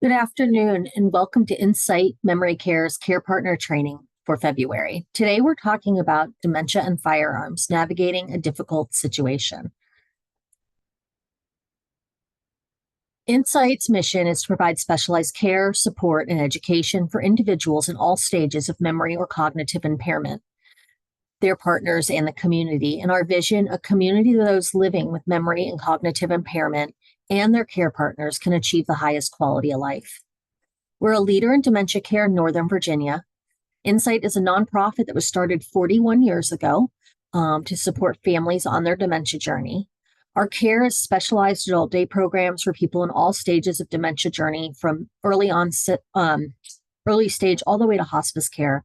Good afternoon and welcome to Insight Memory Care's Care Partner Training for February. Today we're talking about dementia and firearms, navigating a difficult situation. Insight's mission is to provide specialized care, support, and education for individuals in all stages of memory or cognitive impairment, their partners, and the community. In our vision, a community of those living with memory and cognitive impairment and their care partners can achieve the highest quality of life. We're a leader in dementia care in Northern Virginia. Insight is a nonprofit that was started 41 years ago to support families on their dementia journey. Our care is specialized adult day programs for people in all stages of dementia journey, from early stage all the way to hospice care.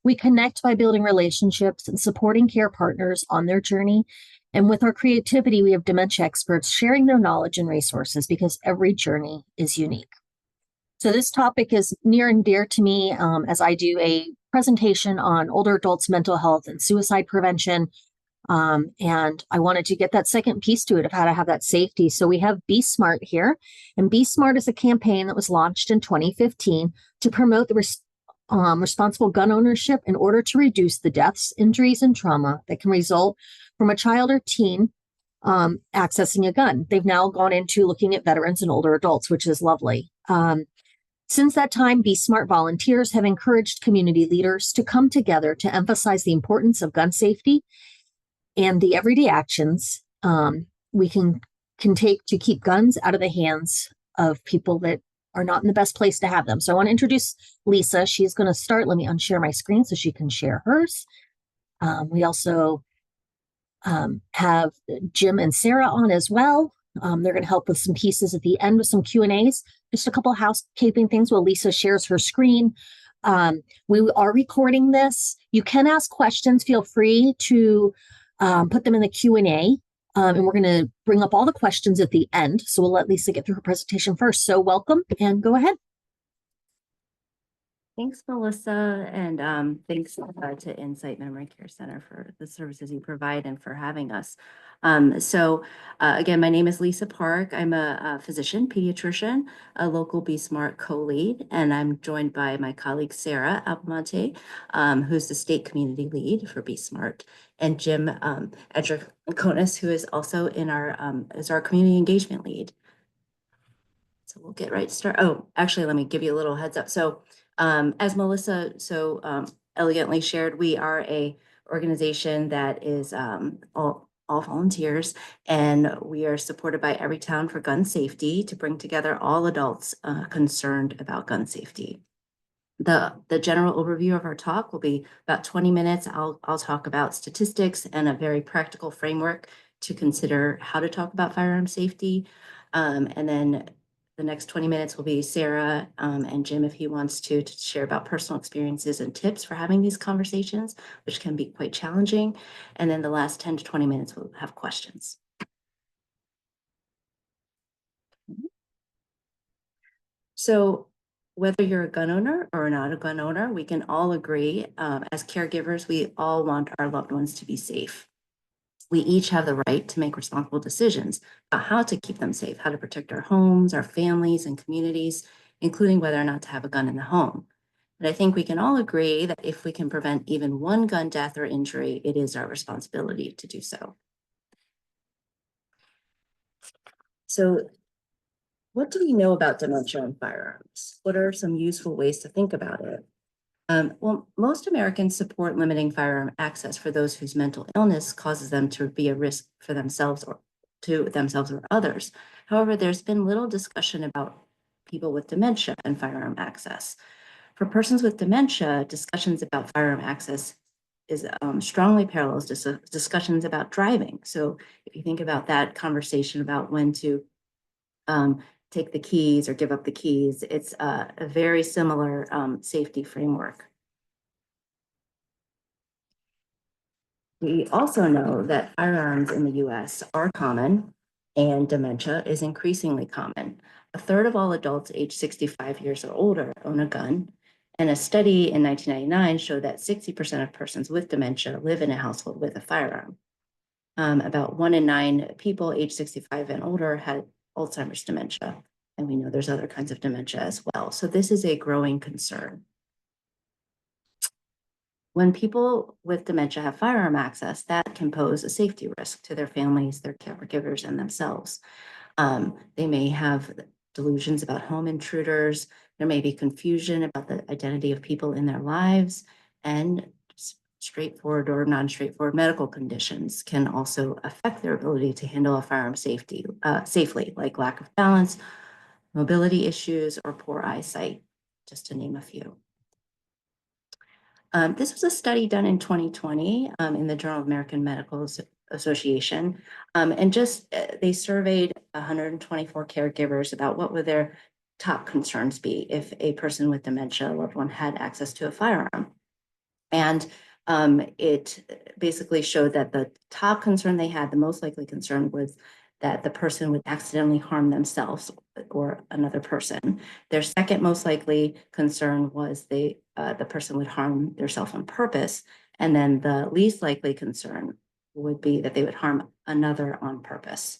We connect by building relationships and supporting care partners on their journey. And with our creativity, we have dementia experts sharing their knowledge and resources because every journey is unique. So this topic is near and dear to me as I do a presentation on older adults' mental health and suicide prevention. And I wanted to get that second piece to it of how to have that safety. So we have Be Smart here. And Be Smart is a campaign that was launched in 2015 to promote the responsible gun ownership in order to reduce the deaths, injuries, and trauma that can result from a child or teen accessing a gun. They've now gone into looking at veterans and older adults, which is lovely. Since that time, Be Smart volunteers have encouraged community leaders to come together to emphasize the importance of gun safety and the everyday actions we can take to keep guns out of the hands of people that are not in the best place to have them. So I want to introduce Lisa. She's going to start. Let me unshare my screen so she can share hers. We also have Jim and Sarah on as well. They're going to help with some pieces at the end with some Q&As. Just a couple housekeeping things while Lisa shares her screen. We are recording this. You can ask questions. Feel free to put them in the Q&A. And we're going to bring up all the questions at the end. So we'll let Lisa get through her presentation first. So welcome and go ahead. Thanks, Melissa, and thanks to Insight Memory Care Center for the services you provide and for having us. Again, my name is Lisa Park. I'm a physician, pediatrician, a local Be Smart co-lead, and I'm joined by my colleague, Sarah Alpamonte, who's the state community lead for Be Smart, and Jim Edriconis, who is also in is our community engagement lead. So we'll get right started. Oh, actually, let me give you a little heads up. So as Melissa elegantly shared, we are a organization that is all volunteers, and we are supported by Everytown for Gun Safety to bring together all adults concerned about gun safety. The general overview of our talk will be about 20 minutes. I'll talk about statistics and a very practical framework to consider how to talk about firearm safety. And then the next 20 minutes will be Sarah and Jim, if he wants to share about personal experiences and tips for having these conversations, which can be quite challenging. And then the last 10 to 20 minutes, we'll have questions. So whether you're a gun owner or not a gun owner, we can all agree as caregivers, we all want our loved ones to be safe. We each have the right to make responsible decisions about how to keep them safe, how to protect our homes, our families, and communities, including whether or not to have a gun in the home. But I think we can all agree that if we can prevent even one gun death or injury, it is our responsibility to do so. So what do we know about dementia and firearms? What are some useful ways to think about it? Well, most Americans support limiting firearm access for those whose mental illness causes them to be a risk for themselves or others. However, there's been little discussion about people with dementia and firearm access. For persons with dementia, discussions about firearm access is strongly parallels to discussions about driving. So if you think about that conversation about when to take the keys or give up the keys, it's a very similar safety framework. We also know that firearms in the US are common and dementia is increasingly common. A third of all adults aged 65 years or older own a gun. And a study in 1999 showed that 60% of persons with dementia live in a household with a firearm. About 1 in 9 people aged 65 and older had Alzheimer's dementia, And we know there's other kinds of dementia as well. So this is a growing concern. When people with dementia have firearm access, that can pose a safety risk to their families, their caregivers, and themselves. They may have delusions about home intruders. There may be confusion about the identity of people in their lives, and straightforward or non-straightforward medical conditions can also affect their ability to handle a firearm safely, like lack of balance, mobility issues, or poor eyesight, just to name a few. This was a study done in 2020 in the Journal of American Medical Association. And they surveyed 124 caregivers about what would their top concerns be if a person with dementia, a loved one, had access to a firearm. And it basically showed that the top concern they had, the most likely concern, was that the person would accidentally harm themselves or another person. Their second most likely concern was the person would harm themselves on purpose. And then the least likely concern would be that they would harm another on purpose.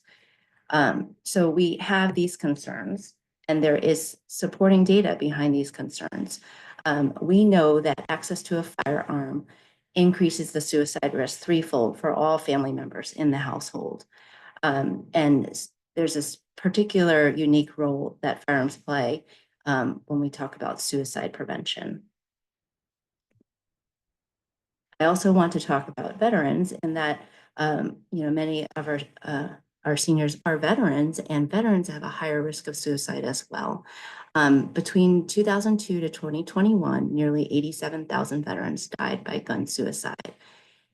So we have these concerns, and there is supporting data behind these concerns. We know that access to a firearm increases the suicide risk threefold for all family members in the household. And there's this particular unique role that firearms play when we talk about suicide prevention. I also want to talk about veterans, and that many of our seniors are veterans, and veterans have a higher risk of suicide as well. Between 2002 to 2021, nearly 87,000 veterans died by gun suicide.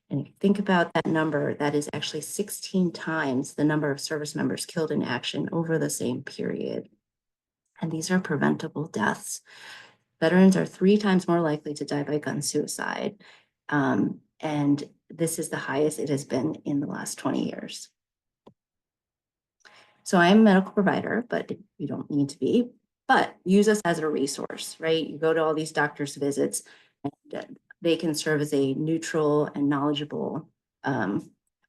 And if you think about that number, that is actually 16 times the number of service members killed in action over the same period. And these are preventable deaths. Veterans are 3 times more likely to die by gun suicide. And this is the highest it has been in the last 20 years. So I am a medical provider, but you don't need to be, but use us as a resource, right? You go to all these doctor's visits, and they can serve as a neutral and knowledgeable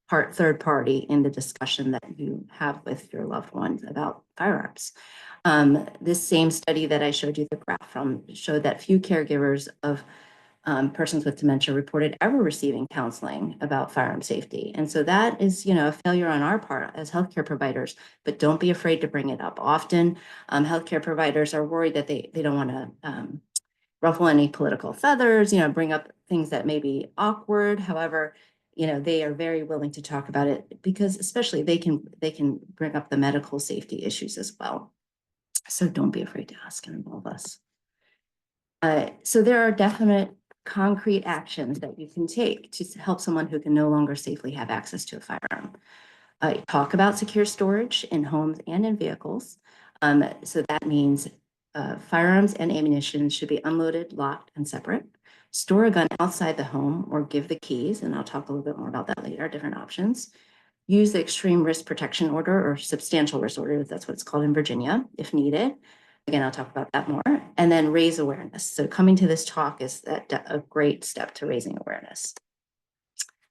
third party in the discussion that you have with your loved ones about firearms. This same study that I showed you the graph from showed that few caregivers of persons with dementia reported ever receiving counseling about firearm safety. And so that is, a failure on our part as healthcare providers, but don't be afraid to bring it up. Often healthcare providers are worried that they don't want to ruffle any political feathers, bring up things that may be awkward. However, they are very willing to talk about it because especially they can bring up the medical safety issues as well. So don't be afraid to ask and involve us. So there are definite concrete actions that you can take to help someone who can no longer safely have access to a firearm. Talk about secure storage in homes and in vehicles. So that means firearms and ammunition should be unloaded, locked, and separate. Store a gun outside the home or give the keys, and I'll talk a little bit more about that later, different options. Use the extreme risk protection order or substantial risk order, that's what it's called in Virginia, if needed. Again, I'll talk about that more. And then raise awareness. So coming to this talk is a great step to raising awareness.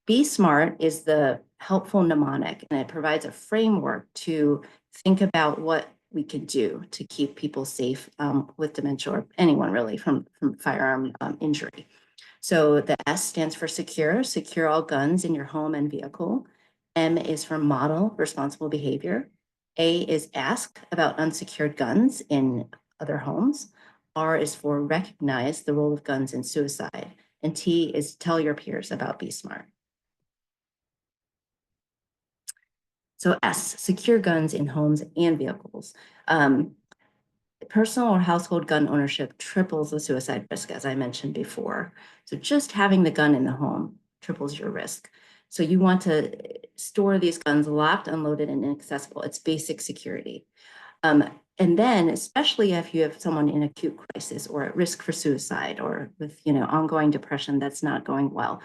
Be Smart is the helpful mnemonic, and it provides a framework to think about what we can do to keep people safe with dementia, or anyone really from firearm injury. So the S stands for secure all guns in your home and vehicle. M is for model responsible behavior. A is ask about unsecured guns in other homes. R is for recognize the role of guns in suicide. And T is tell your peers about Be Smart. So S, secure guns in homes and vehicles. Personal or household gun ownership triples the suicide risk, as I mentioned before. So just having the gun in the home triples your risk. So you want to store these guns locked, unloaded, and inaccessible. It's basic security. And then, especially if you have someone in acute crisis or at risk for suicide or with, ongoing depression that's not going well,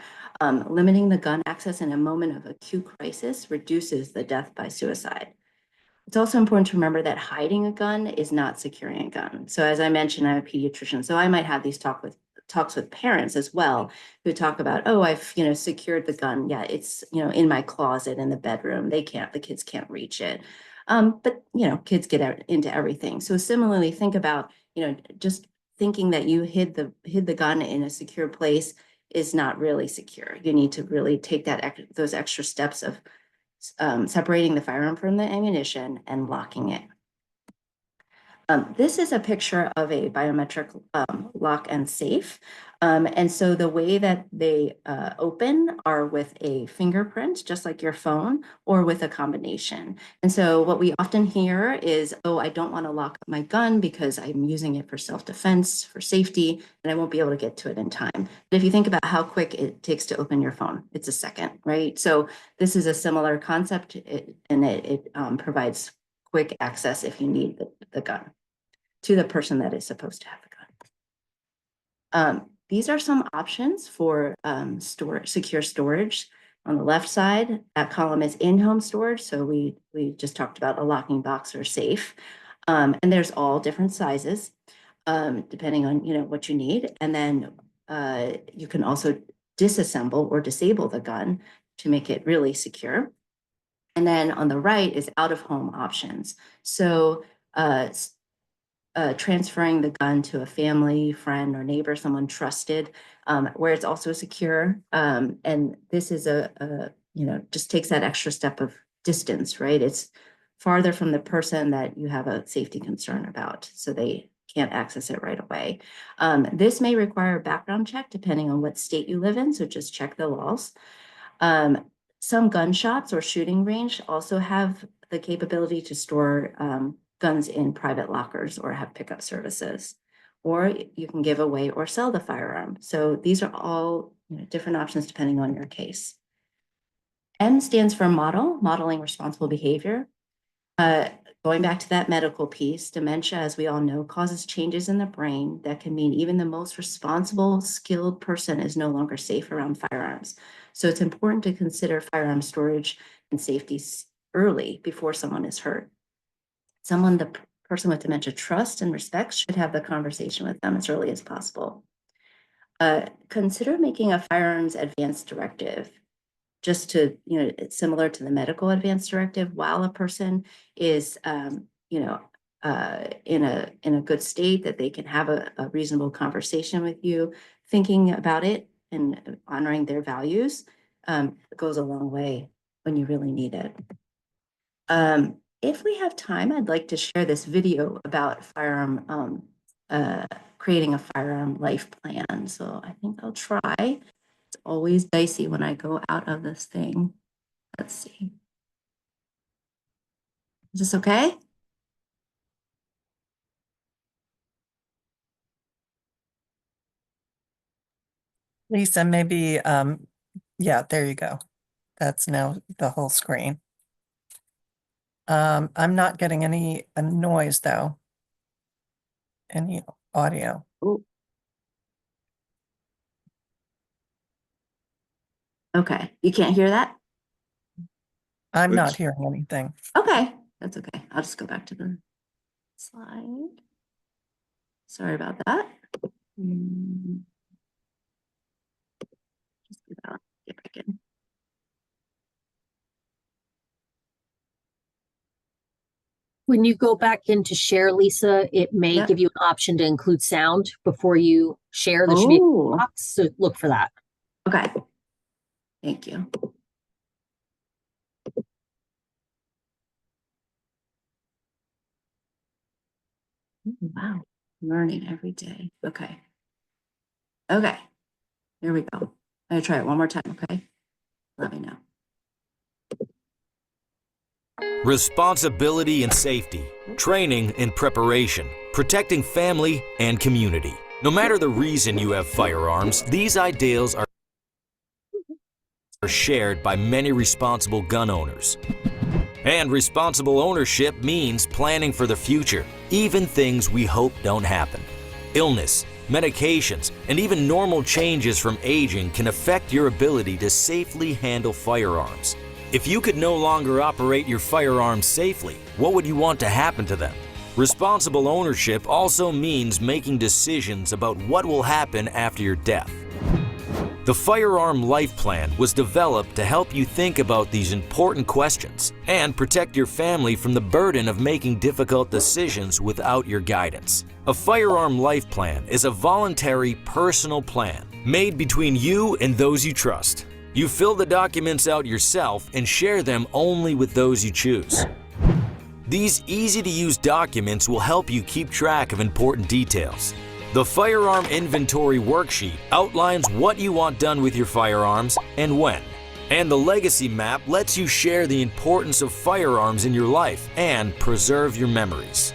limiting the gun access in a moment of acute crisis reduces the death by suicide. It's also important to remember that hiding a gun is not securing a gun. So as I mentioned, I'm a pediatrician, so I might have these talks with parents as well who talk about, oh, I've, secured the gun. Yeah, it's, in my closet in the bedroom. The kids can't reach it. But, kids get into everything. So similarly, think about, just thinking that you hid the gun in a secure place is not really secure. You need to really take those extra steps of separating the firearm from the ammunition and locking it. This is a picture of a biometric lock and safe. And so the way that they open are with a fingerprint, just like your phone, or with a combination. And so what we often hear is, oh, I don't want to lock up my gun because I'm using it for self-defense, for safety, and I won't be able to get to it in time. But if you think about how quick it takes to open your phone, it's a second, right? So this is a similar concept, and it provides quick access if you need the gun to the person that is supposed to have the gun. These are some options for secure storage. On the left side, that column is in-home storage. So we just talked about a locking box or safe. And there's all different sizes, depending on what you need. And then you can also disassemble or disable the gun to make it really secure. And then on the right is out-of-home options. So transferring the gun to a family, friend, or neighbor, someone trusted, where it's also secure. And this is just takes that extra step of distance, right? It's farther from the person that you have a safety concern about, so they can't access it right away. This may require a background check depending on what state you live in, so just check the laws. Some gun shops or shooting range also have the capability to store guns in private lockers or have pickup services, or you can give away or sell the firearm. So these are all different options depending on your case. M stands for modeling responsible behavior. Going back to that medical piece, dementia, as we all know, causes changes in the brain that can mean even the most responsible, skilled person is no longer safe around firearms. So it's important to consider firearm storage and safety early before someone is hurt. Someone the person with dementia trusts and respects should have the conversation with them as early as possible. Consider making a firearms advance directive, just to, it's similar to the medical advance directive. While a person is, in a good state, that they can have a reasonable conversation with you, thinking about it and honoring their values goes a long way when you really need it. If we have time, I'd like to share this video about firearm, creating a firearm life plan. So I think I'll try. It's always dicey when I go out of this thing. Let's see. Is this okay? Lisa, maybe, yeah, there you go. That's now the whole screen. I'm not getting any noise though. Any audio. Ooh. Okay, you can't hear that? I'm not hearing anything. Okay, that's okay. I'll just go back to the slide. Sorry about that. Just do that. Get back in. When you go back in to share, Lisa, it may give you an option to include sound before you share. There should be a box, so look for that. Okay. Thank you. Wow. Learning every day. Okay. Okay. Here we go. I'm going to try it one more time, okay? Let me know. Responsibility and safety, training and preparation, protecting family and community. No matter the reason you have firearms, these ideals are shared by many responsible gun owners. And responsible ownership means planning for the future, even things we hope don't happen. Illness, medications, and even normal changes from aging can affect your ability to safely handle firearms. If you could no longer operate your firearms safely, what would you want to happen to them? Responsible ownership also means making decisions about what will happen after your death. The Firearm Life Plan was developed to help you think about these important questions and protect your family from the burden of making difficult decisions without your guidance. A Firearm Life Plan is a voluntary, personal plan made between you and those you trust. You fill the documents out yourself and share them only with those you choose. These easy-to-use documents will help you keep track of important details. The Firearm Inventory Worksheet outlines what you want done with your firearms and when. And the Legacy Map lets you share the importance of firearms in your life and preserve your memories.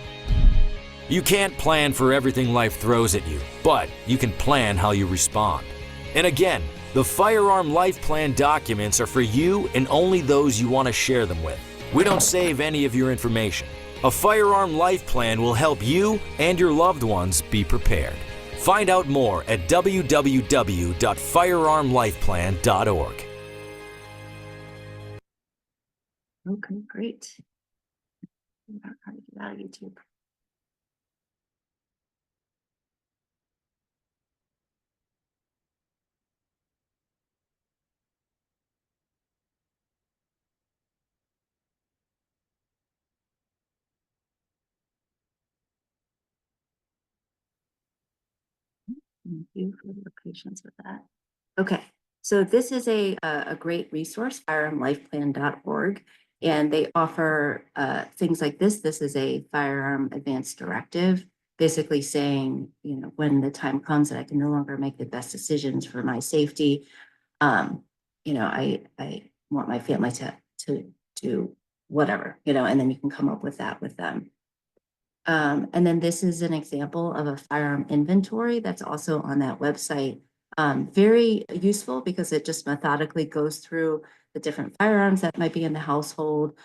You can't plan for everything life throws at you, but you can plan how you respond. And again, the Firearm Life Plan documents are for you and only those you want to share them with. We don't save any of your information. A Firearm Life Plan will help you and your loved ones be prepared. Find out more at www.firearmlifeplan.org. Okay, great. Figure out how to get out of YouTube. Thank you for your patience with that. Okay, so this is a great resource, firearmlifeplan.org, and they offer things like this. This is a firearm advance directive, basically saying, when the time comes that I can no longer make the best decisions for my safety, I want my family to do whatever, and then you can come up with that with them. And then this is an example of a firearm inventory that's also on that website. Very useful because it just methodically goes through the different firearms that might be in the household,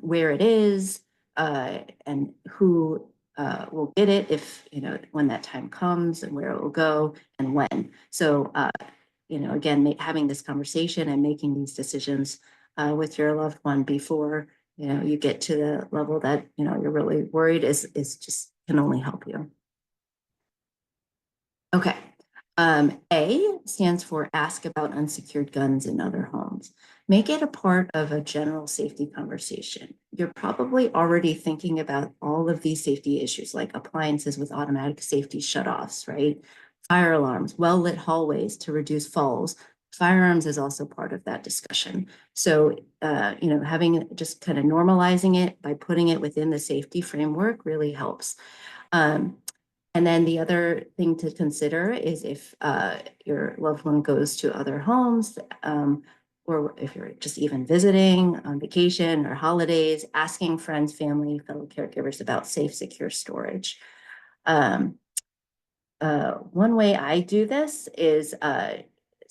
where it is, and who will get it if, when that time comes, and where it will go and when. So, again, having this conversation and making these decisions with your loved one before you get to the level that you're really worried is just can only help you. Okay. A stands for ask about unsecured guns in other homes. Make it a part of a general safety conversation. You're probably already thinking about all of these safety issues like appliances with automatic safety shutoffs, right? Fire alarms, well-lit hallways to reduce falls. Firearms is also part of that discussion. So, having just kind of normalizing it by putting it within the safety framework really helps. And then the other thing to consider is if your loved one goes to other homes, or if you're just even visiting on vacation or holidays, asking friends, family, fellow caregivers about safe, secure storage. One way I do this is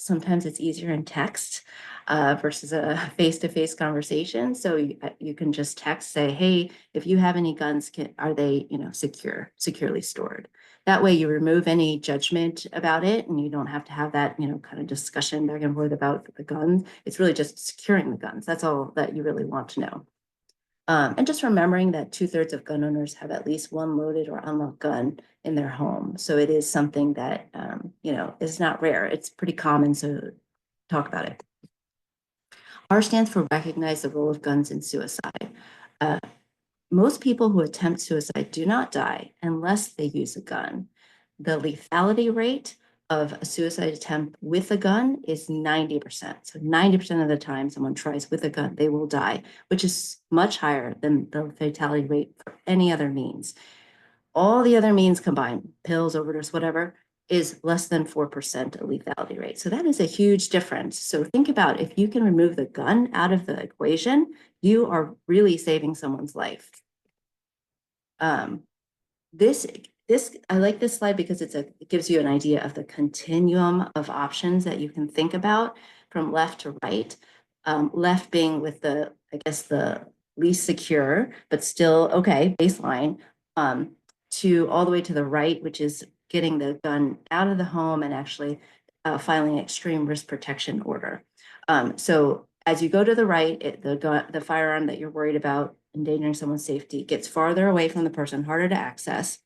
sometimes it's easier in text versus a face-to-face conversation. So you can just text, say, hey, if you have any guns, are they, securely stored? That way you remove any judgment about it and you don't have to have that, kind of discussion back and forth about the guns. It's really just securing the guns. That's all that you really want to know. And just remembering that 2/3 of gun owners have at least one loaded or unlocked gun in their home. So it is something that, is not rare. It's pretty common. So talk about it. R stands for recognize the role of guns in suicide. Most people who attempt suicide do not die unless they use a gun. The lethality rate of a suicide attempt with a gun is 90%. So 90% of the time someone tries with a gun, they will die, which is much higher than the fatality rate for any other means. All the other means combined, pills, overdose, whatever, is less than 4% of lethality rate. So that is a huge difference. So think about if you can remove the gun out of the equation, you are really saving someone's life. I like this slide because it gives you an idea of the continuum of options that you can think about from left to right. Left being with the least secure, but still okay, baseline, to all the way to the right, which is getting the gun out of the home and actually filing an extreme risk protection order. So as you go to the right, the firearm that you're worried about endangering someone's safety gets farther away from the person, harder to access.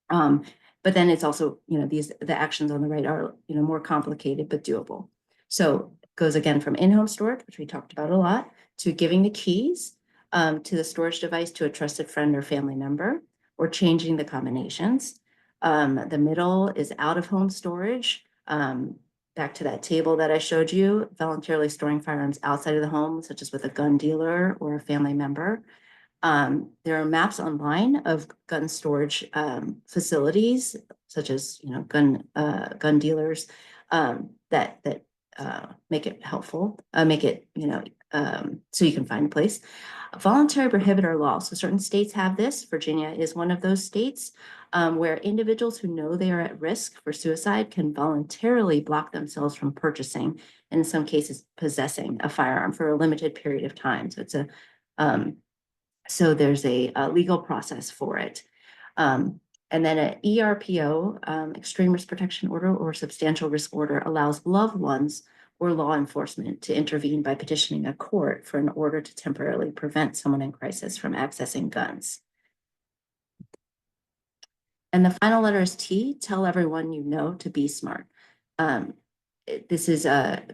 But But then it's also, the actions on the right are, more complicated but doable. So it goes again from in-home storage, which we talked about a lot, to giving the keys to the storage device to a trusted friend or family member, or changing the combinations. The middle is out-of-home storage. Back to that table that I showed you, voluntarily storing firearms outside of the home, such as with a gun dealer or a family member. There are maps online of gun storage facilities, such as gun dealers that make it helpful, make it so you can find a place. Voluntary prohibitor law. So certain states have this. Virginia is one of those states where individuals who know they are at risk for suicide can voluntarily block themselves from purchasing, and in some cases possessing a firearm for a limited period of time. So it's so there's a legal process for it. And then an ERPO, extreme risk protection order or substantial risk order, allows loved ones or law enforcement to intervene by petitioning a court for an order to temporarily prevent someone in crisis from accessing guns. And the final letter is T. Tell everyone you know to be smart. This is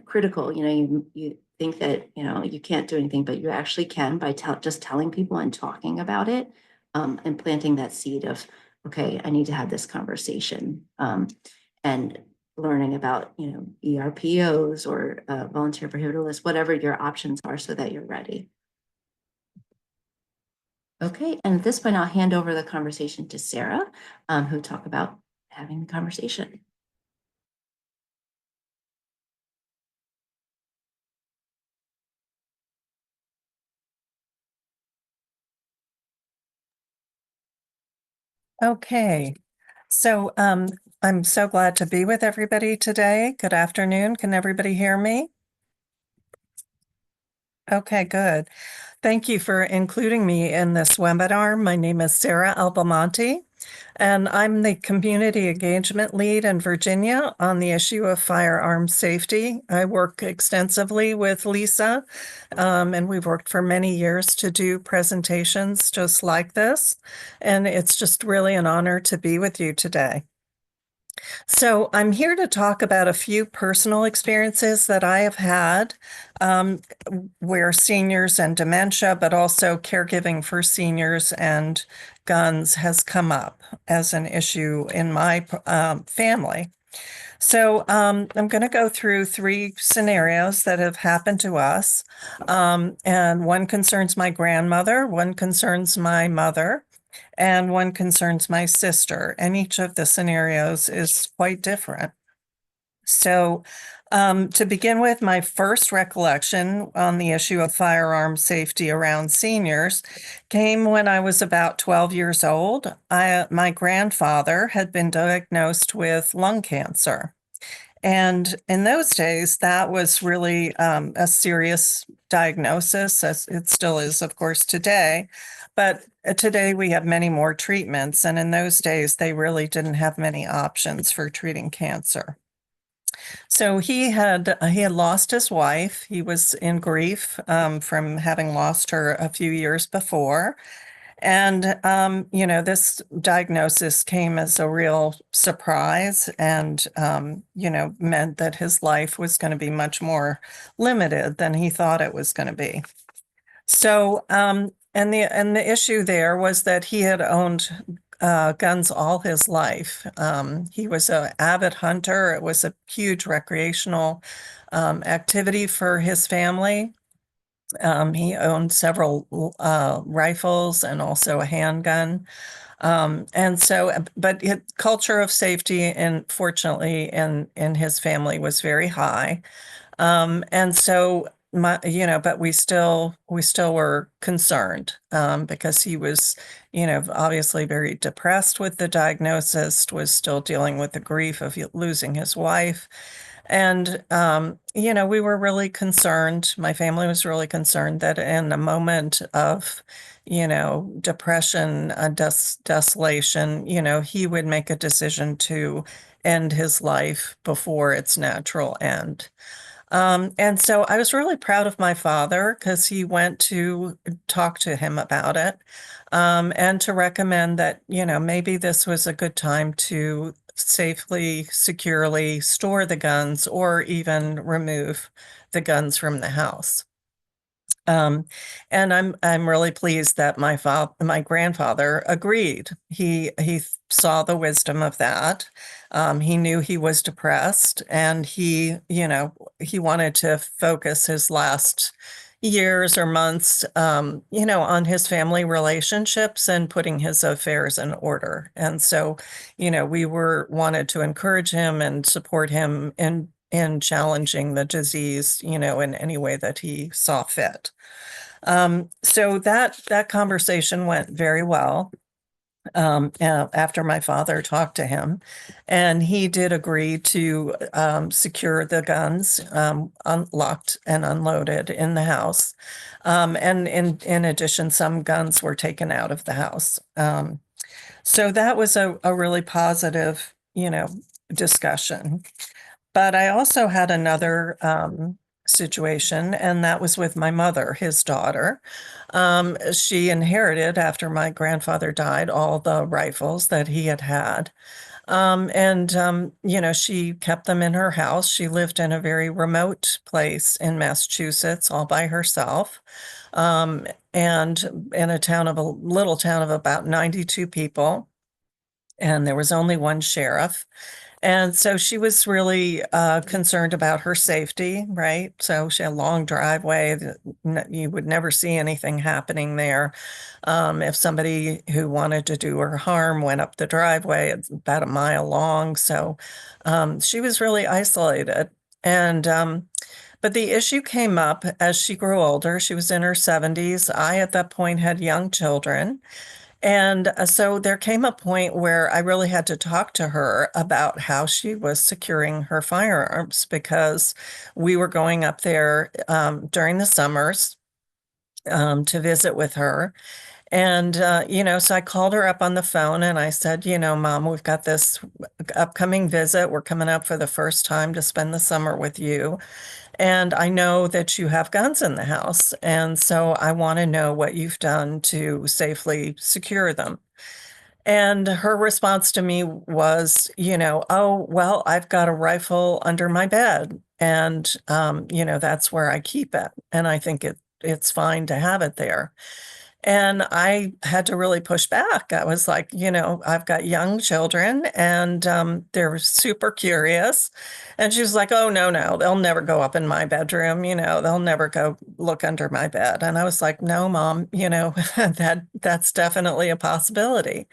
critical. You think that you can't do anything, but you actually can by just telling people and talking about it, and planting that seed of, okay, I need to have this conversation, and learning about ERPOs or voluntary prohibitor lists, whatever your options are, so that you're ready. Okay, and at this point, I'll hand over the conversation to Sarah, who talk about having the conversation. Okay, so I'm so glad to be with everybody today. Good afternoon. Can everybody hear me? Okay, good. Thank you for including me in this webinar. My name is Sarah Albamonte, and I'm the Community Engagement Lead in Virginia on the issue of firearm safety. I work extensively with Lisa, and we've worked for many years to do presentations just like this, and it's just really an honor to be with you today. So I'm here to talk about a few personal experiences that I have had where seniors and dementia, but also caregiving for seniors and guns has come up as an issue in my family. So I'm going to go through 3 scenarios that have happened to us. And one concerns my grandmother, one concerns my mother, and one concerns my sister, and each of the scenarios is quite different. So to begin with, my first recollection on the issue of firearm safety around seniors came when I was about 12 years old. My grandfather had been diagnosed with lung cancer. And in those days, that was really a serious diagnosis, as it still is, of course, today. But today we have many more treatments. And in those days, they really didn't have many options for treating cancer. So he had lost his wife. He was in grief from having lost her a few years before. And, this diagnosis came as a real surprise and, meant that his life was going to be much more limited than he thought it was going to be. So, and the issue there was that he had owned guns all his life. He was an avid hunter. It was a huge recreational activity for his family. He owned several rifles and also a handgun. But culture of safety, and fortunately in his family, was very high. But we still were concerned because he was, obviously very depressed with the diagnosis, was still dealing with the grief of losing his wife. And, we were really concerned. My family was really concerned that in a moment of, depression, desolation, he would make a decision to end his life before its natural end. And so I was really proud of my father because he went to talk to him about it, and to recommend that, maybe this was a good time to safely, securely store the guns or even remove the guns from the house. Um, and I'm really pleased that my grandfather agreed. He saw the wisdom of that. He knew he was depressed, and he wanted to focus his last years or months, on his family relationships and putting his affairs in order. And so, we wanted to encourage him and support him in challenging the disease, in any way that he saw fit. So that conversation went very well, after my father talked to him, and he did agree to secure the guns, unlocked and unloaded in the house. And in addition, some guns were taken out of the house. So that was a really positive, discussion. But I also had another situation, and that was with my mother, his daughter. She inherited, after my grandfather died, all the rifles that he had had. She kept them in her house. She lived in a very remote place in Massachusetts all by herself, and in a little town of about 92 people. And there was only one sheriff. And so she was really concerned about her safety, right? So she had a long driveway. You would never see anything happening there. If somebody who wanted to do her harm went up the driveway, it's about a mile long. So she was really isolated. But the issue came up as she grew older. She was in her 70s. I, at that point, had young children. And so there came a point where I really had to talk to her about how she was securing her firearms, because we were going up there during the summers to visit with her. And, so I called her up on the phone and I said, Mom, we've got this upcoming visit. We're coming up for the first time to spend the summer with you. And I know that you have guns in the house. And so I want to know what you've done to safely secure them. And her response to me was, oh, well, I've got a rifle under my bed. And, that's where I keep it. And I think it's fine to have it there. And I had to really push back. I was like, I've got young children, and they're super curious. And she was like, oh, no, they'll never go up in my bedroom. They'll never go look under my bed. And I was like, no, Mom, that's definitely a possibility.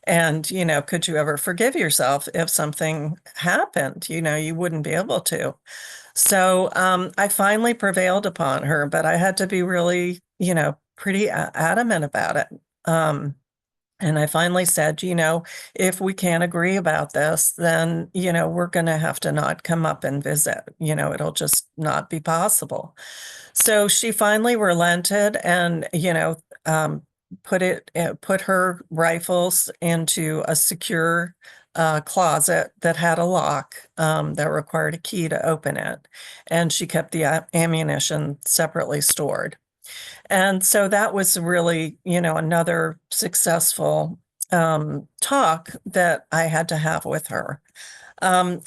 And, could you ever forgive yourself if something happened? You wouldn't be able to. So I finally prevailed upon her, but I had to be really, pretty adamant about it. And I finally said, if we can't agree about this, then, we're going to have to not come up and visit. It'll just not be possible. So she finally relented and, put her rifles into a secure closet that had a lock that required a key to open it. And she kept the ammunition separately stored. And so that was really, another successful talk that I had to have with her.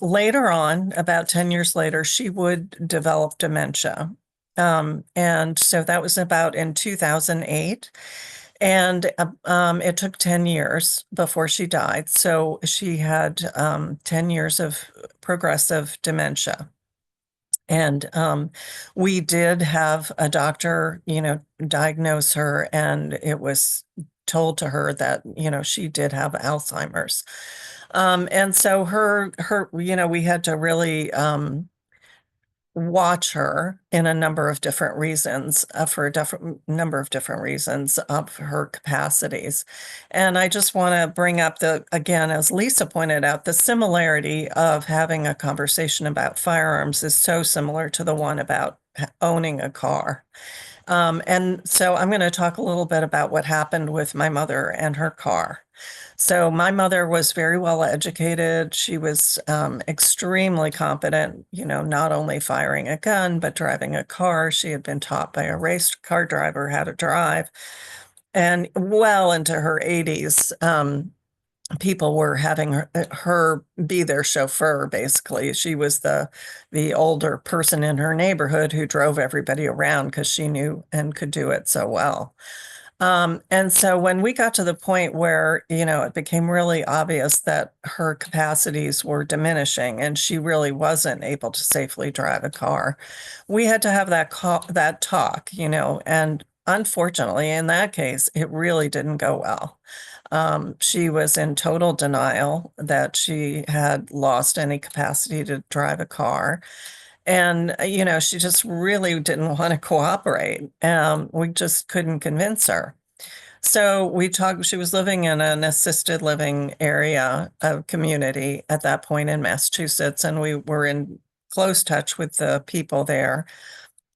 Later on, about 10 years later, she would develop dementia. And so that was about in 2008. And it took 10 years before she died. So she had 10 years of progressive dementia. And we did have a doctor, diagnose her, and it was told to her that, she did have Alzheimer's. And so we had to really watch her in a number of different reasons, for a different number of different reasons of her capacities. And I just want to bring up again, as Lisa pointed out, the similarity of having a conversation about firearms is so similar to the one about owning a car. And so I'm going to talk a little bit about what happened with my mother and her car. So my mother was very well educated. She was extremely competent, not only firing a gun, but driving a car. She had been taught by a race car driver how to drive. And well into her 80s, people were having her be their chauffeur, basically. She was the older person in her neighborhood who drove everybody around because she knew and could do it so well. And so when we got to the point where, it became really obvious that her capacities were diminishing and she really wasn't able to safely drive a car, we had to have that talk, and unfortunately, in that case, it really didn't go well. She was in total denial that she had lost any capacity to drive a car. And, she just really didn't want to cooperate. We just couldn't convince her. So we talked, she was living in an assisted living area of community at that point in Massachusetts, and we were in close touch with the people there.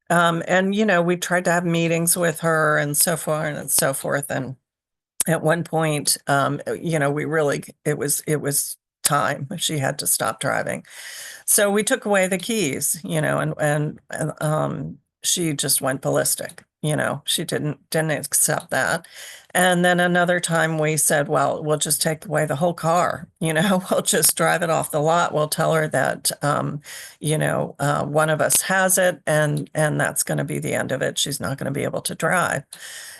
And, we tried to have meetings with her and so forth and so forth. And at one point, we really, it was time. She had to stop driving. So we took away the keys, and she just went ballistic. She didn't accept that. And then another time we said, well, we'll just take away the whole car. We'll just drive it off the lot. We'll tell her that, one of us has it, and that's going to be the end of it. She's not going to be able to drive.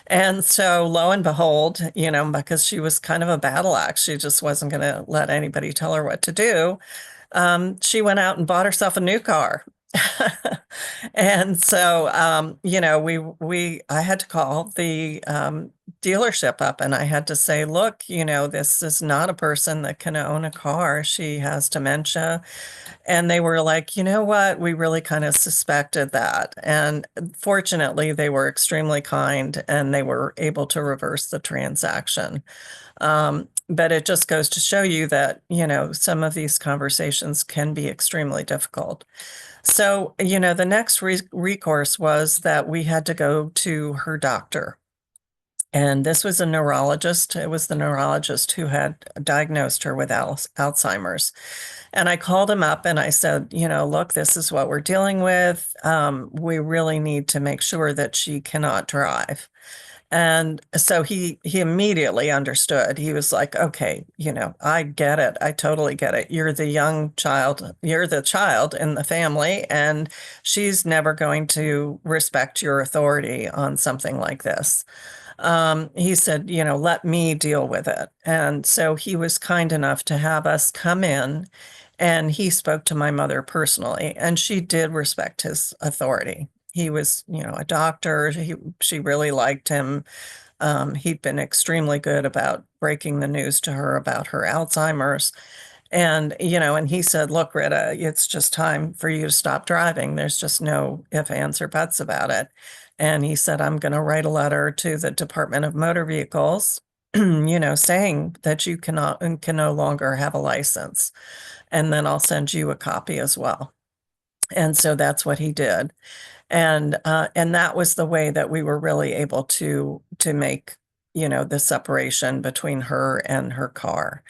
And so lo and behold, because she was kind of a battle axe, she just wasn't going to let anybody tell her what to do. She went out and bought herself a new car. And so, I had to call the dealership up and I had to say, look, this is not a person that can own a car. She has dementia. And they were like, you know what? We really kind of suspected that. And fortunately, they were extremely kind and they were able to reverse the transaction. But it just goes to show you that, some of these conversations can be extremely difficult. So, the next recourse was that we had to go to her doctor. And this was a neurologist. It was the neurologist who had diagnosed her with Alzheimer's. And I called him up and I said, look, this is what we're dealing with. We really need to make sure that she cannot drive. And so he immediately understood. He was like, okay, I get it. I totally get it. You're the young child. You're the child in the family, and she's never going to respect your authority on something like this. He said, let me deal with it. And so he was kind enough to have us come in, and he spoke to my mother personally, and she did respect his authority. He was, a doctor. She really liked him. He'd been extremely good about breaking the news to her about her Alzheimer's. And, and he said, look, Rita, it's just time for you to stop driving. There's just no ifs, ands, or buts about it. And he said, I'm going to write a letter to the Department of Motor Vehicles, saying that you cannot and can no longer have a license. And then I'll send you a copy as well. And so that's what he did. And that was the way that we were really able to make, the separation between her and her car.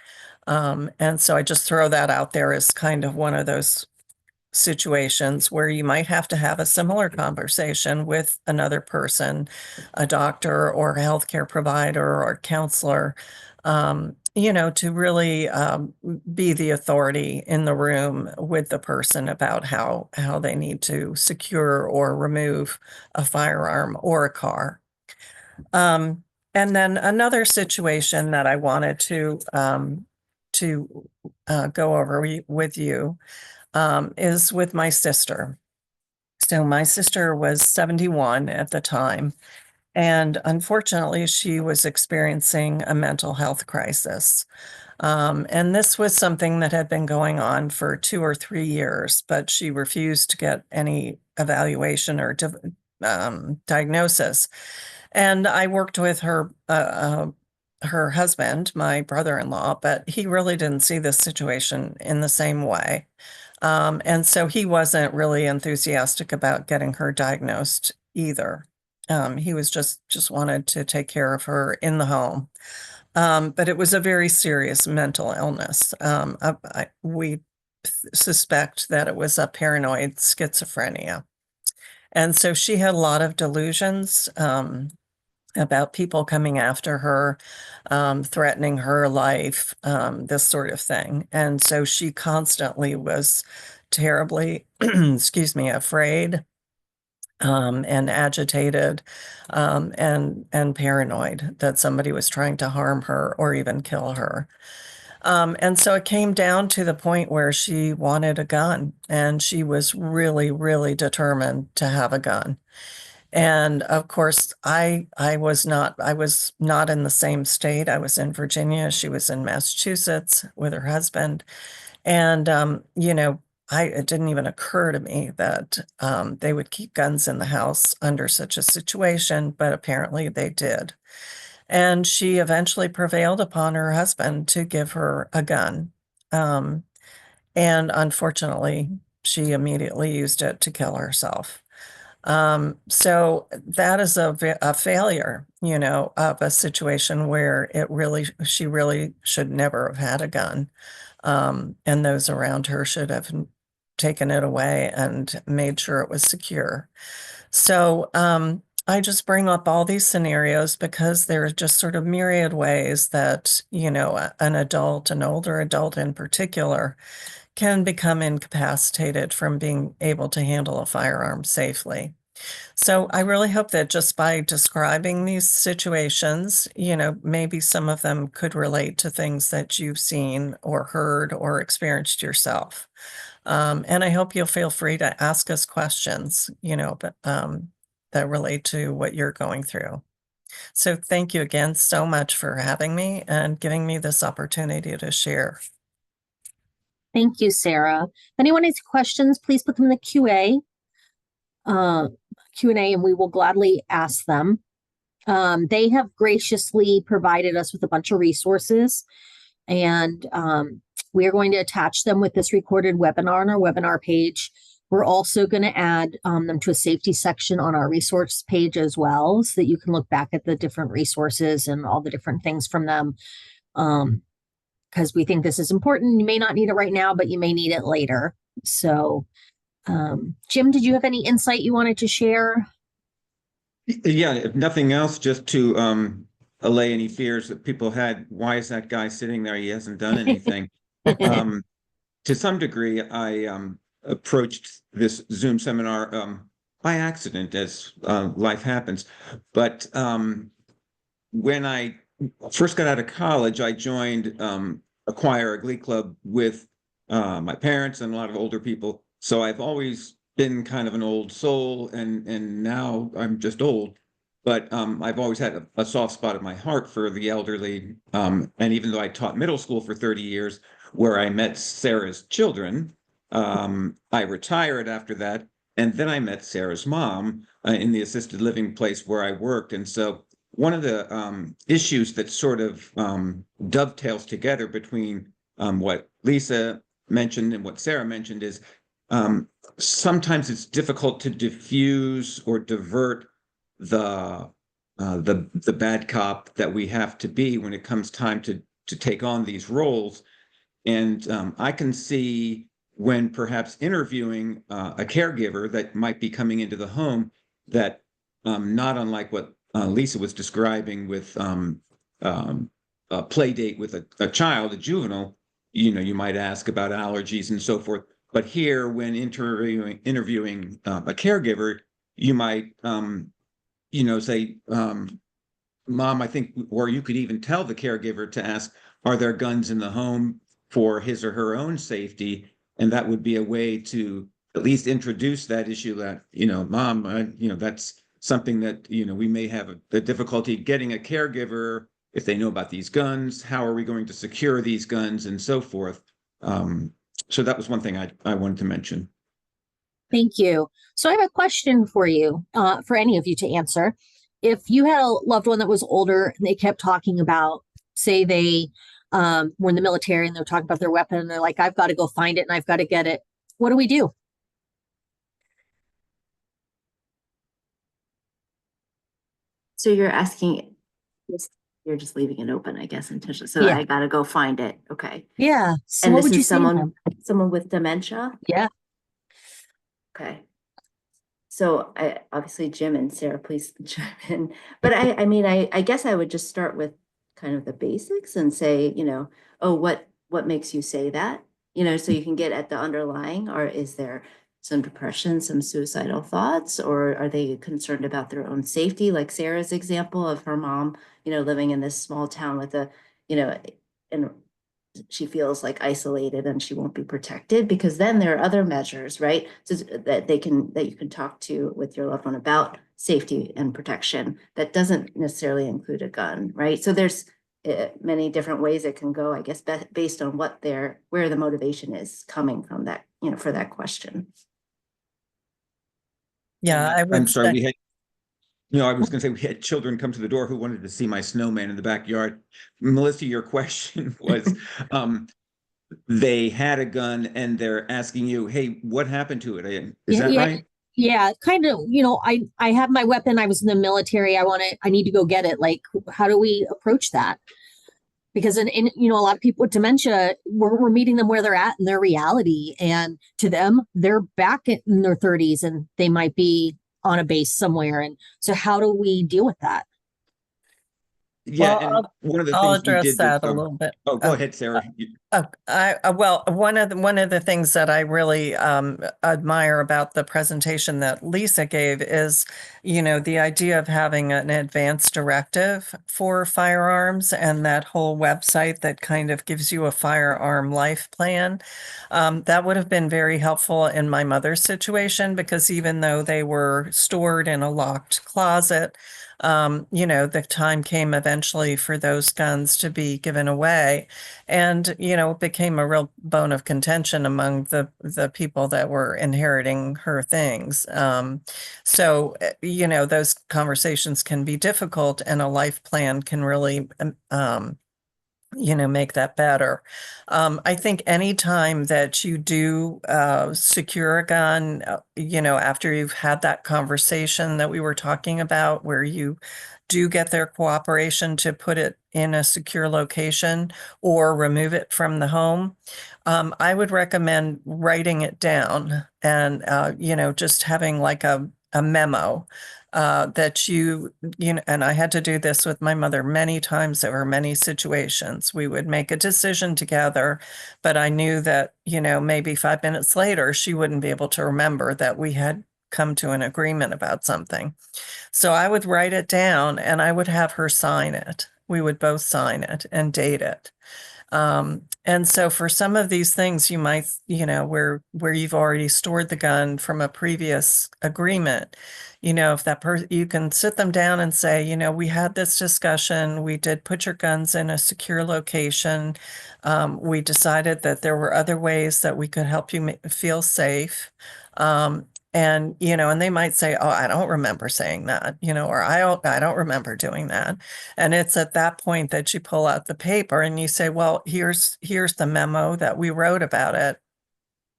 And so I just throw that out there as kind of one of those situations where you might have to have a similar conversation with another person, a doctor or a healthcare provider or counselor, to really be the authority in the room with the person about how they need to secure or remove a firearm or a car. And then another situation that I wanted to go over with you is with my sister. So my sister was 71 at the time. And unfortunately, she was experiencing a mental health crisis. And this was something that had been going on for 2 or 3 years, but she refused to get any evaluation or diagnosis. And I worked with her husband, my brother-in-law, but he really didn't see this situation in the same way. And so he wasn't really enthusiastic about getting her diagnosed either. He was just wanted to take care of her in the home. But it was a very serious mental illness. We suspect that it was a paranoid schizophrenia. And so she had a lot of delusions about people coming after her, threatening her life, this sort of thing. And so she constantly was terribly, excuse me, afraid, and agitated, and paranoid that somebody was trying to harm her or even kill her. And so it came down to the point where she wanted a gun, and she was really, really determined to have a gun. And of course, I was not in the same state. I was in Virginia. She was in Massachusetts with her husband. And it didn't even occur to me that they would keep guns in the house under such a situation, but apparently they did. And she eventually prevailed upon her husband to give her a gun. And unfortunately, she immediately used it to kill herself. So that is a failure, of a situation where she really should never have had a gun. And those around her should have taken it away and made sure it was secure. So, I just bring up all these scenarios because there are just sort of myriad ways that, an older adult in particular, can become incapacitated from being able to handle a firearm safely. So I really hope that just by describing these situations, maybe some of them could relate to things that you've seen or heard or experienced yourself. And I hope you'll feel free to ask us questions, that relate to what you're going through. So thank you again so much for having me and giving me this opportunity to share. Thank you, Sarah. If anyone has questions, please put them in the QA, and we will gladly ask them. They have graciously provided us with a bunch of resources, and we are going to attach them with this recorded webinar on our webinar page. We're also going to add them to a safety section on our resource page as well, so that you can look back at the different resources and all the different things from them. Because we think this is important. You may not need it right now, but you may need it later. So, Jim, did you have any insight you wanted to share? Yeah, if nothing else, just to allay any fears that people had. Why is that guy sitting there? He hasn't done anything. To some degree, I approached this Zoom seminar by accident, as life happens. But when I first got out of college, I joined a choir, a glee club with my parents and a lot of older people. So I've always been kind of an old soul, and now I'm just old. But I've always had a soft spot in my heart for the elderly. And even though I taught middle school for 30 years, where I met Sarah's children, I retired after that. And then I met Sarah's mom in the assisted living place where I worked. And so one of the issues that sort of dovetails together between what Lisa mentioned and what Sarah mentioned is sometimes it's difficult to diffuse or divert the bad cop that we have to be when it comes time to take on these roles. And I can see when perhaps interviewing a caregiver that might be coming into the home, that not unlike what Lisa was describing with a play date with a child, a juvenile, you might ask about allergies and so forth. But here, when interviewing a caregiver, you might, say, Mom, I think, or you could even tell the caregiver to ask, are there guns in the home for his or her own safety? And that would be a way to at least introduce that issue that, Mom, that's something that, we may have a difficulty getting a caregiver if they know about these guns. How are we going to secure these guns and so forth? So that was one thing I wanted to mention. Thank you. So I have a question for you, for any of you to answer. If you had a loved one that was older and they kept talking about, say they were in the military and they're talking about their weapon and they're like, I've got to go find it and I've got to get it. What do we do? So you're asking, you're just leaving it open, I guess, intentionally. So Yeah. I gotta go find it. Okay. Yeah. So And what this would you is say to them? someone with dementia? Yeah. Okay. So I obviously Jim and Sarah, please chime in. But I mean, I guess I would just start with kind of the basics and say, oh, what makes you say that? So you can get at the underlying, or is there some depression, some suicidal thoughts, or are they concerned about their own safety? Like Sarah's example of her mom, living in this small town with and she feels like isolated and she won't be protected, because then there are other measures, right? So that you can talk to with your loved one about safety and protection that doesn't necessarily include a gun, right? So there's many different ways it can go, I guess, based on where the motivation is coming from, that, for that question. Yeah, I I'm would sorry, say, we had, I was gonna say we had children come to the door who wanted to see my snowman in the backyard. Melissa, your question was, they had a gun and they're asking you, hey, what happened to it? Is Yeah. that Yeah. right? Yeah. Kind of, I have my weapon. I was in the military. I need to go get it. Like, how do we approach that? Because a lot of people with dementia, we're meeting them where they're at in their reality. And to them, they're back in their 30s and they might be on a base somewhere. And so how do we deal with that? Yeah, well, and one of the I'll things we address did with, that a little bit. oh, go ahead, Sarah. Well, one of the things that I really admire about the presentation that Lisa gave is, the idea of having an advanced directive for firearms and that whole website that kind of gives you a firearm life plan. That would have been very helpful in my mother's situation, because even though they were stored in a locked closet, the time came eventually for those guns to be given away. And, it became a real bone of contention among the people that were inheriting her things. So, those conversations can be difficult, and a life plan can really, make that better. I think anytime that you do secure a gun, after you've had that conversation that we were talking about, where you do get their cooperation to put it in a secure location or remove it from the home, I would recommend writing it down and, just having like a memo that and I had to do this with my mother many times. There were many situations. We would make a decision together, but I knew that, maybe 5 minutes later, she wouldn't be able to remember that we had come to an agreement about something. So I would write it down and I would have her sign it. We would both sign it and date it. And so for some of these things, you might, where you've already stored the gun from a previous agreement, if that person, you can sit them down and say, we had this discussion, we did put your guns in a secure location. We decided that there were other ways that we could help you feel safe. And they might say, oh, I don't remember saying that, or I don't remember doing that. And it's at that point that you pull out the paper and you say, well, here's the memo that we wrote about it.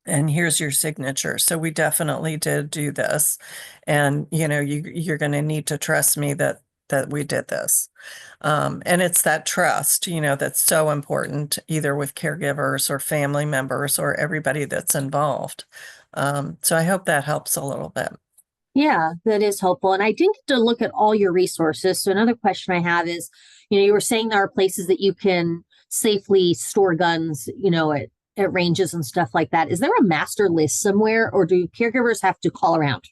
And here's your signature. So we definitely did do this. And, you're going to need to trust me that we did this. And it's that trust, that's so important, either with caregivers or family members or everybody that's involved. So I hope that helps a little bit. Yeah, that is helpful. And I didn't get to look at all your resources. So another question I have is, you were saying there are places that you can safely store guns, at ranges and stuff like that. Is there a master list somewhere, or do caregivers have to call around?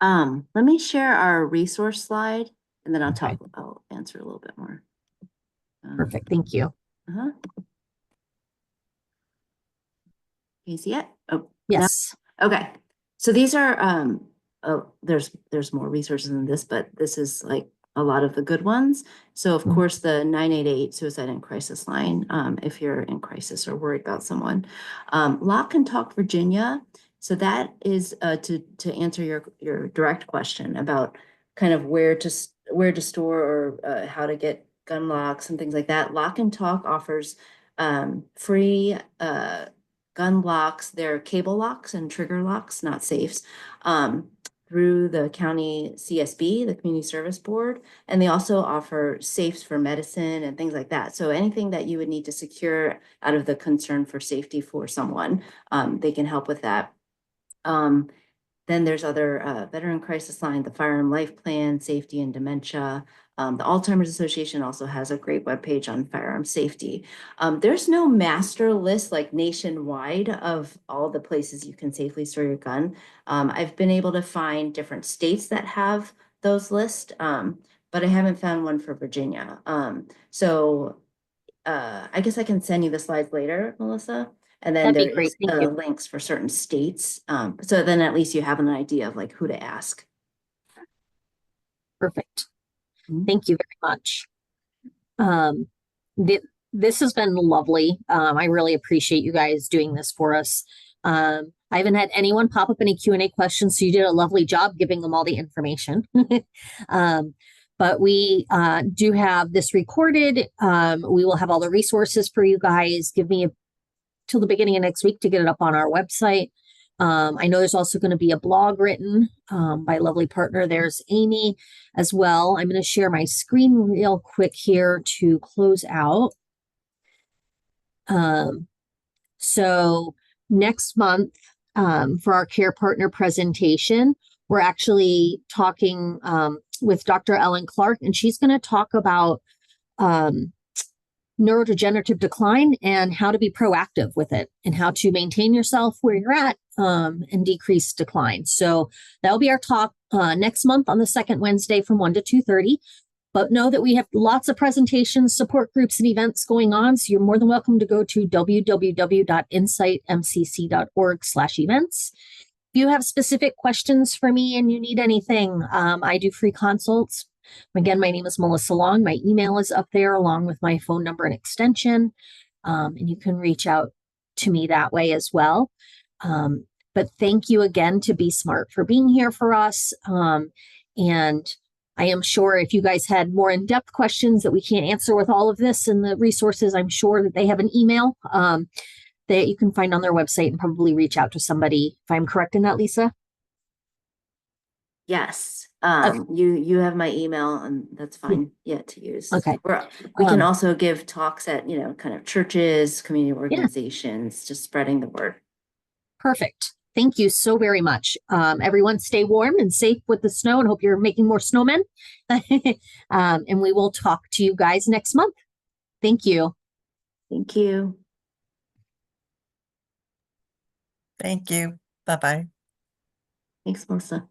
Let me share our resource slide and then Okay. I'll answer a little bit more. Perfect. Thank you. Can you see it? Oh, Yes. no? Okay. So these are, there's more resources than this, but this is like a lot of the good ones. So of course, the 988 suicide and crisis line, if you're in crisis or worried about someone, Lock and Talk Virginia. So that is to answer your direct question about kind of where to store or how to get gun locks and things like that. Lock and Talk offers free gun locks. They're cable locks and trigger locks, not safes. through the county CSB, the Community Service Board, and they also offer safes for medicine and things like that. So anything that you would need to secure out of the concern for safety for someone, they can help with that. Then there's other Veteran Crisis Line, the Firearm Life Plan, Safety and Dementia. The Alzheimer's Association also has a great webpage on firearm safety. There's no master list like nationwide of all the places you can safely store your gun. I've been able to find different states that have those lists, but I haven't found one for Virginia. So I guess I can send you the slides later, Melissa. And then That'd be there great. is Thank you. links for certain states. So then at least you have an idea of like who to ask. Perfect. Mhm. Thank you very much. This has been lovely. I really appreciate you guys doing this for us. I haven't had anyone pop up any Q&A questions, so you did a lovely job giving them all the information. But we do have this recorded. We will have all the resources for you guys. Give me till the beginning of next week to get it up on our website. I know there's also going to be a blog written by a lovely partner. There's Amy as well. I'm going to share my screen real quick here to close out. So next month for our care partner presentation, we're actually talking with Dr. Ellen Clark, and she's going to talk about neurodegenerative decline and how to be proactive with it and how to maintain yourself where you're at and decrease decline. So that'll be our talk next month on the second Wednesday from 1 to 2:30. But know that we have lots of presentations, support groups, and events going on. So you're more than welcome to go to www.insightmcc.org/events. If you have specific questions for me and you need anything, I do free consults. Again, my name is Melissa Long. My email is up there along with my phone number and extension. And you can reach out to me that way as well. But thank you again to Be Smart for being here for us. And I am sure if you guys had more in-depth questions that we can't answer with all of this and the resources, I'm sure that they have an email that you can find on their website and probably reach out to somebody. If I'm correct in that, Lisa? Yes. Okay. You have my email, and that's fine to use. Okay. We can also give talks at, kind of churches, community Yeah. organizations, just spreading the word. Perfect. Thank you so very much. Everyone stay warm and safe with the snow and hope you're making more snowmen. And we will talk to you guys next month. Thank you. Thank you. Thank you. Bye-bye. Thanks, Melissa.